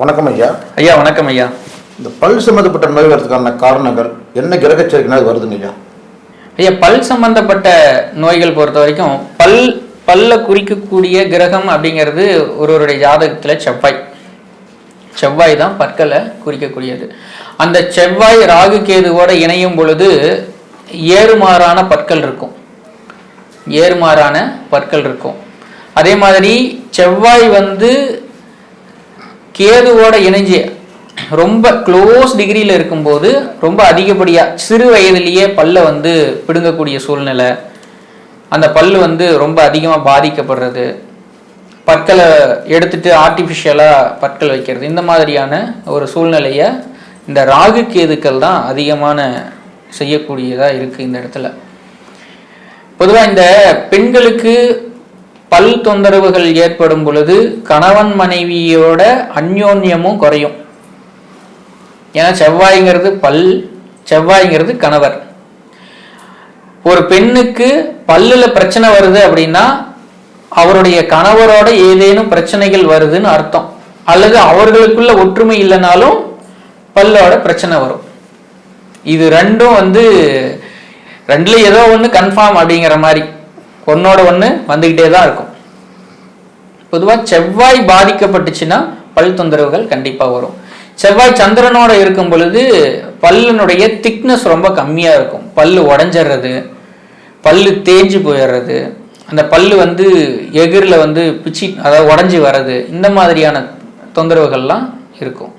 வணக்கம் ஐயா. ஐயா வணக்கம் ஐயா. இந்த பல் சம்பந்தப்பட்ட நோய் வரதுக்கான காரணங்கள் என்ன கிரகச்சேர்க்கையினால் வருதுங்க ஐயா? ஐயா, பல் சம்பந்தப்பட்ட நோய்கள் பொறுத்த வரைக்கும் பல்ல குறிக்கக்கூடிய கிரகம் அப்படிங்கிறது ஒருவருடைய ஜாதகத்தில் செவ்வாய் தான் பற்களை குறிக்கக்கூடியது. அந்த செவ்வாய் ராகு கேதுவோட இணையும் பொழுது ஏறுமாறான பற்கள் இருக்கும். அதே மாதிரி செவ்வாய் கேதுவோட இணைஞ்சு ரொம்ப க்ளோஸ் டிகிரியில் இருக்கும்போது ரொம்ப அதிகப்படியாக சிறு வயதிலேயே பல்லை பிடுங்கக்கூடிய சூழ்நிலை, அந்த பல்லு ரொம்ப அதிகமாக பாதிக்கப்படுறது, பற்களை எடுத்துட்டு ஆர்டிஃபிஷியலாக பற்கள் வைக்கிறது, இந்த மாதிரியான ஒரு சூழ்நிலையை இந்த ராகு கேதுக்கள் தான் அதிகமான செய்யக்கூடியதாக இருக்குது. இந்த இடத்துல பொதுவாக இந்த பெண்களுக்கு பல் தொந்தரவுகள் ஏற்படும் பொழுது கணவன் மனைவியோட அந்யோன்யமும் குறையும். ஏன்னா செவ்வாய்ங்கிறது கணவர். ஒரு பெண்ணுக்கு பல்லுல பிரச்சனை வருது அப்படின்னா அவருடைய கணவரோட ஏதேனும் பிரச்சனைகள் வருதுன்னு அர்த்தம், அல்லது அவர்களுக்குள்ள ஒற்றுமை இல்லைனாலும் பல்லோட பிரச்சனை வரும். இது ரெண்டும் ரெண்டுல ஏதோ ஒன்று கன்ஃபார்ம் அப்படிங்கிற மாதிரி ஒன்னோட ஒன்று வந்துகிட்டே தான் இருக்கும். பொதுவாக செவ்வாய் பாதிக்கப்பட்டுச்சுன்னா பல் தொந்தரவுகள் கண்டிப்பாக வரும். செவ்வாய் சந்திரனோட இருக்கும் பொழுது பல்லினுடைய திக்னஸ் ரொம்ப கம்மியாக இருக்கும். பல்லு உடஞ்சிடுறது, பல்லு தேஞ்சு போயிடுறது, அந்த பல்லு எகிரில் பிச்சு அதாவது உடஞ்சி வர்றது, இந்த மாதிரியான தொந்தரவுகள்லாம் இருக்கும்.